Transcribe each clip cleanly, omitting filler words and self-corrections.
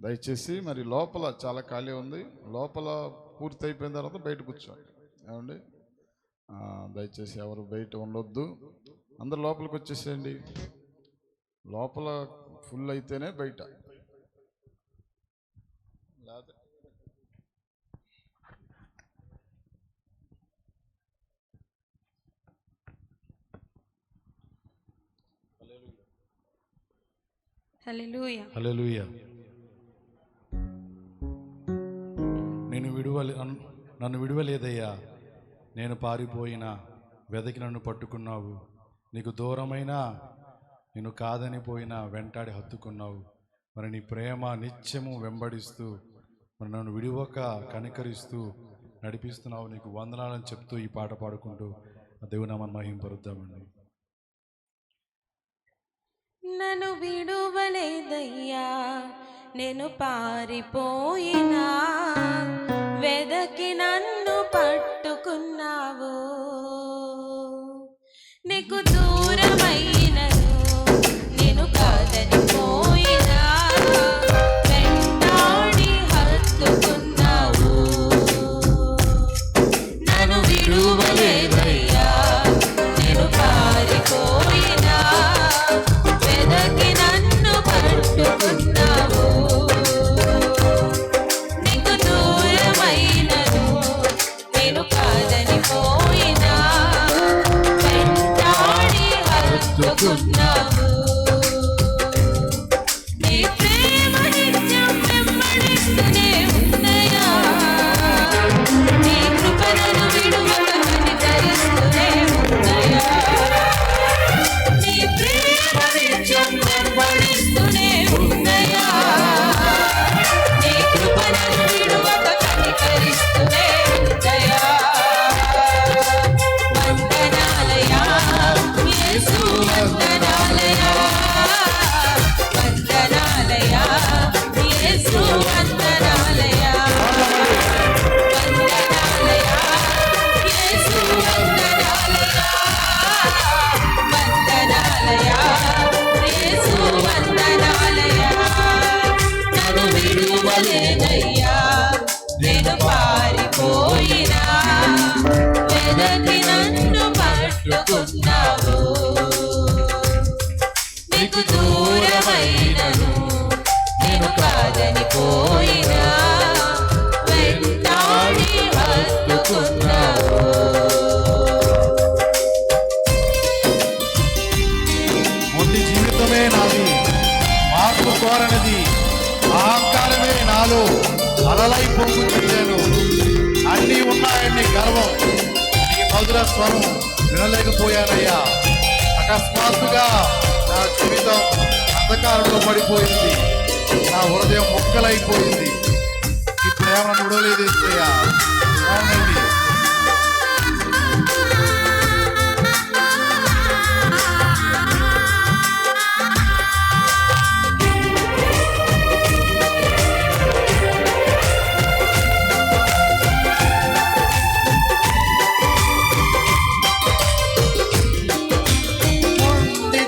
దయచేసి మరి లోపల చాలా ఖాళీ ఉంది, లోపల పూర్తి అయిపోయిన తర్వాత బయట కూర్చోండి. ఏమండి, దయచేసి ఎవరు బయట ఉండొద్దు, అందరు లోపలికి వచ్చేసేయండి. లోపల ఫుల్ అయితేనే బయట. హల్లెలూయా హల్లెలూయా. నన్ను విడువలేదయ్యా, నేను పారిపోయినా వెదకి నన్ను పట్టుకున్నావు. నీకు దూరమైనా నేను కాదని పోయినా వెంటాడి హత్తుకున్నావు. మరి నీ ప్రేమ నిత్యము వెంబడిస్తూ మరి నన్ను విడువక కనికరిస్తూ నడిపిస్తున్నావు. నీకు వందనాలని చెప్తూ ఈ పాట పాడుకుంటూ దేవునామని మహింపరుద్దామండి. నన్ను విడువలేదయ్యా, నేను పారిపోయినా వెదకి నన్ను పట్టుకున్నావు. నీకు దూరమైనను నేను కాదని పోయినా వెంటాడి హత్తుకున్నావు. నన్ను విడువలేదయ్యా, నేను పారిపోయినా వెదకి నన్ను పట్టుకున్నావు. నీకు దూరమైనను నేను కాదని పోయినా వెంటాడి హత్తుకున్నావు. నీ ప్రేమ నిత్యం వెంబడిస్తూనే ఉందయ్యా, నీ కృప నన్ను విడువక కనికరిస్తూనే ఉందయ్యా. నీ ప్రేమ నిత్యం వెంబడిస్తూనే ఉందయ్యా, నీ కృప నన్ను విడువక కనికరిస్తూనే ఉందయ్యా. వందనాలయా యేసు, వందనాలయా, వందనాలయా యేసు, వందనాలయా, వందనాలయా యేసు, వందనాలయా, వందనాలయా యేసు, వందనాలయా. నన్ను విడువలేదయ్యా, నేను పారిపోయినా వెదకి నన్ను పట్టుకున్నావు. నీకు దూరమైనను నేను కాదని పోయినా వెంటాడి హత్తుకున్నావు. మొండి జీవితమే నాది, మార్పు కోరనిది, అహంకారమే నాలో అలలై పొంగుతున్నాను. అన్నీ ఉన్నాయని గర్వం, నీ మధుర స్వరం వినలేకపోయానయ్యా. అకస్మాత్తుగా నా జీవితం అంధకారంలో పడిపోయింది, నా హృదయం ముక్కలైపోయింది. ఈ ప్రేమను విడవలేదు ఇస్తయ్యా. అవునండి,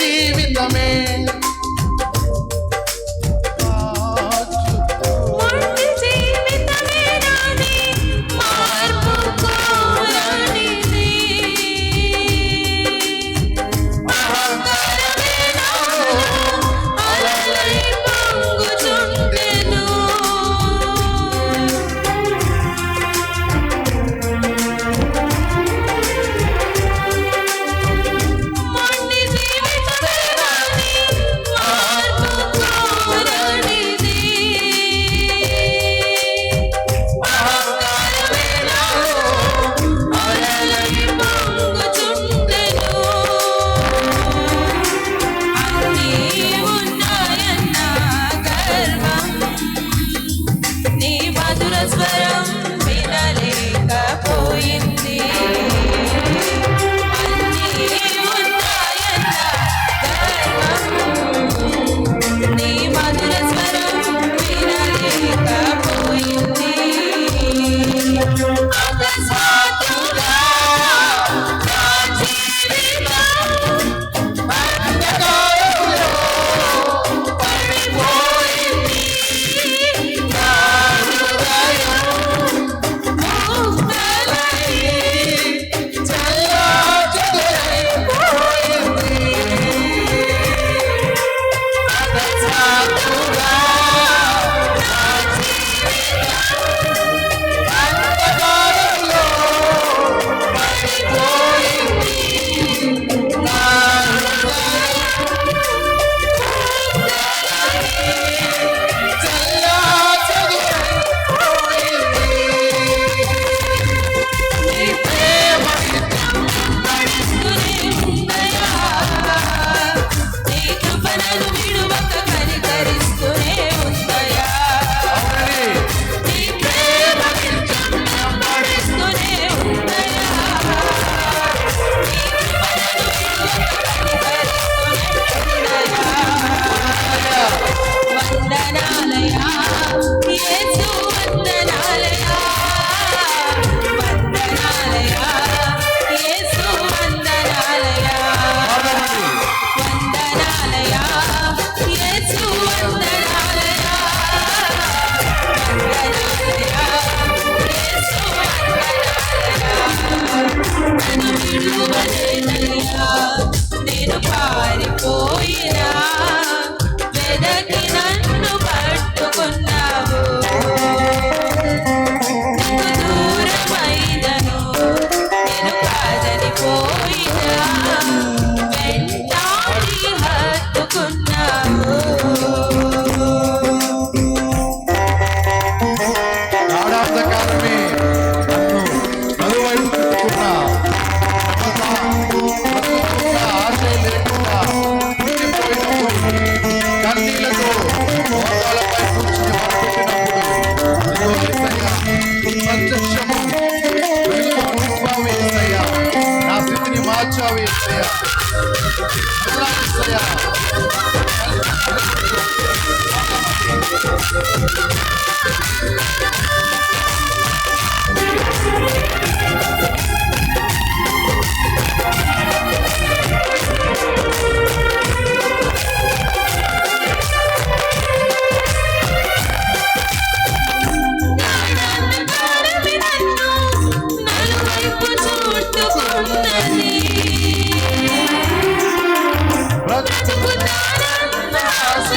జీవితమే మొండి జీవితమే నాది, మార్పు నలువైపు చుట్టుకున్నది. బ్రతుకుతానన్న ఆశ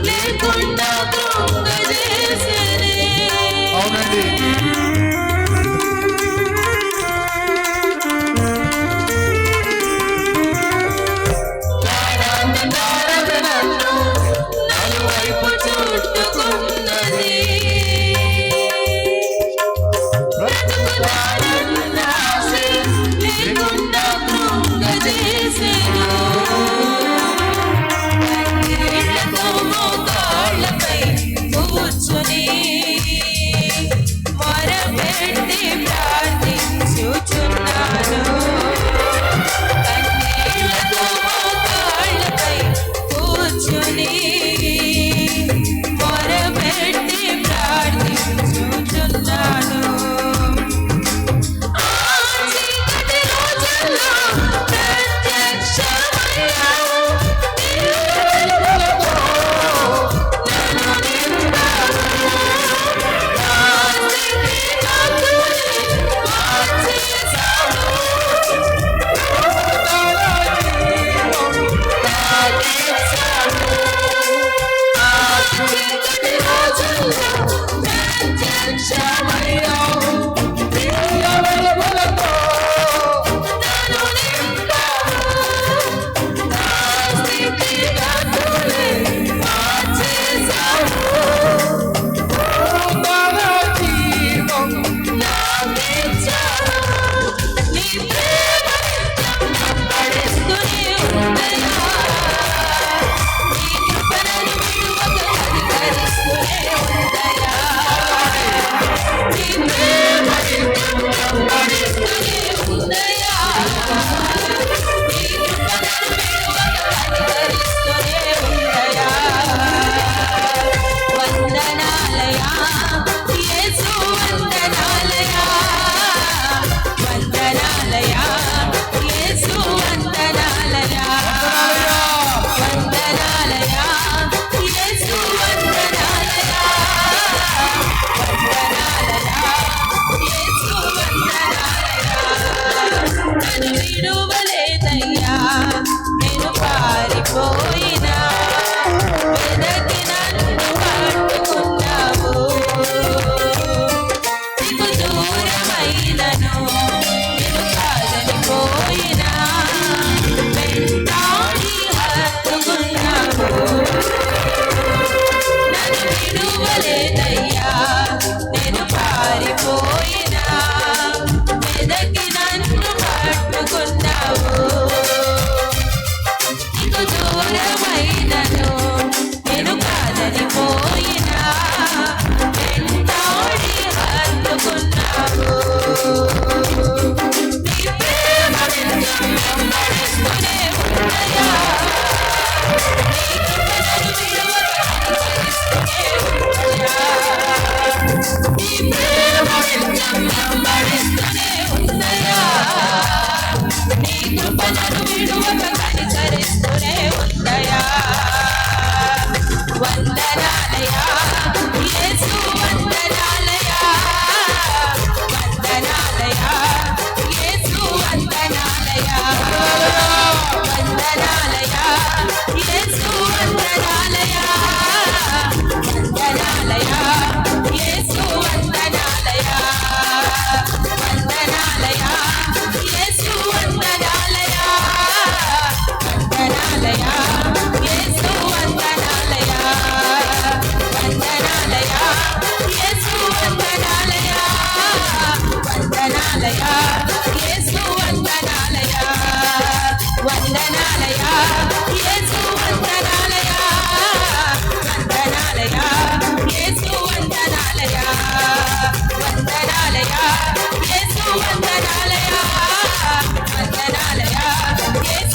లేకుండా కృంగజేసెనే. అవునండి. నలువైపు చుట్టుకున్నది. బ్రతుకుతానన్న ఆశ లేకుండా కృంగజేసెను. కన్నీళ్లతో మోకాళ్ళపై కూర్చుని మొరపెట్టి ప్రార్థించుచున్నాను. కన్నీళ్లతో మోకాళ్ళపై కూర్చుని మొరపెట్టి ప్రార్థించుచున్నాను. ఆ చీకటి రోజుల్లో ప్రత్యక్షమయ్యావు. నీ వెలుగులతో నన్ను నింపావు. నా స్థితిగతుల్ని మార్చేశావు. ఆ చీకటి రోజుల్లో ప్రత్యక్షమయ్యావు. నీ వెలుగులతో నన్ను నింపావు. నా స్థితిగతుల్ని మార్చేశావు. నాకిచ్చావు. నీ ప్రేమ నిత్యం వెంబడిస్తూనే ఉందయా. నీ కృపలను విడువక కనికరిస్తూనే ఉందయా. నీ ప్రేమ నిత్యం వెంబడిస్తూనే ఉందయా. నీ కృపలను విడువక కనికరిస్తూనే ఉందయా. వందనాలయా యేసు, వందనాలయా. వందనాలయా యేసు, వందనాలయా. వందనాలయా యేసు, వందనాలయా. వందనాలయా యేసు, వందనాలయా. నన్ను విడువలేదయ్యా, నేను పారిపోయినా వెదకి నన్ను పట్టుకున్నావు. నీకు దూరమైనను నేను కాదని పోయినా వెంటాడి హత్తుకున్నావు. నన్ను విడువలేదయ్యా, నేను పారిపోయినా వెదకి నన్ను పట్టుకున్నావు. నీకు దూరమైనను నేను కాదని పోయినా వెంటాడి హత్తుకున్నావు. నీ ప్రేమ నిత్యం వెంబడిస్తూనే ఉందయా. నీ కృపలను విడువక కనికరిస్తూనే ఉందయా. నీ ప్రేమ నిత్యం వెంబడిస్తూనే ఉందయా. నీ కృపలను విడువక కనికరిస్తూనే ఉందయా. వందనాలయా యేసు, వందనాలయా. వందనాలయా యేసు, వందనాలయా. వందనాలయా యేసు, వందనాలయా. వందనాలయా యేసు, వందనాలయా. వందనాలయా యేసు, వందనాలయా. వందనాలయా యేసు, వందనాలయా. వందనాలయా యేసు, వందనాలయా. వందనాలయా యేసు, వందనాలయా. వందనాలయా యేసు, వందనాలయా. వందనాలయా యేసు, వందనాలయా. వందనాలయా యేసు, వందనాలయా. వందనాలయా యేసు,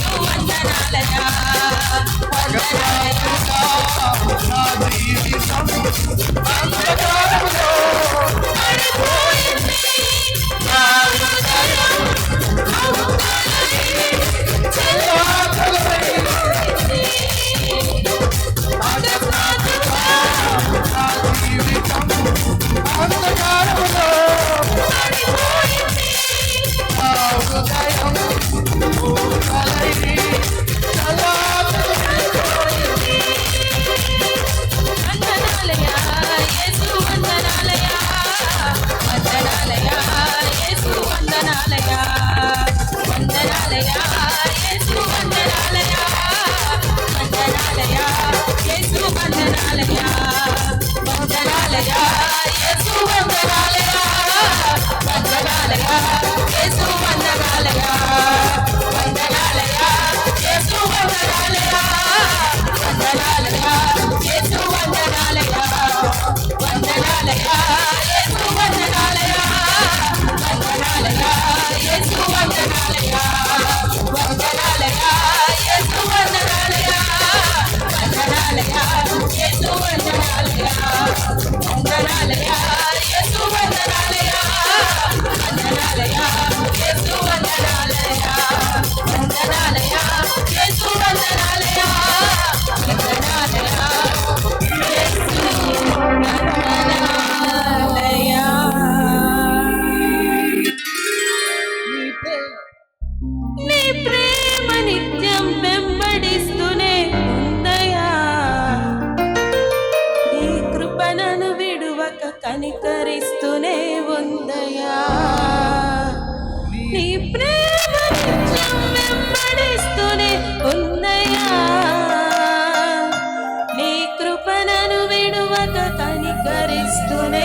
నీలోనే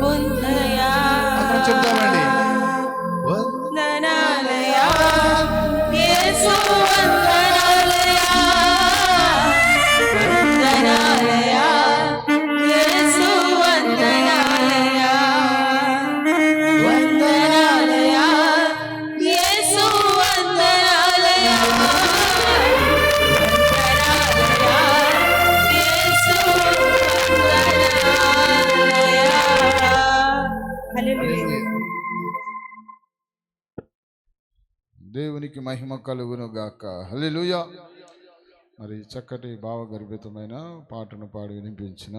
ఉందయా అందరం చెప్తామండి. వందనాలయా యేసు వందనాలయా వందనాలయా యేసు వందనాలయా వందనాలయా యేసు వందనాలయా వందనాలయా యేసు వందనాలయా. హల్లెలూయా. దేవునికి మహిమ కలుగును గాక. హల్లెలూయా. మరి చక్కటి భావగర్భితమైన పాటను పాడి వినిపించిన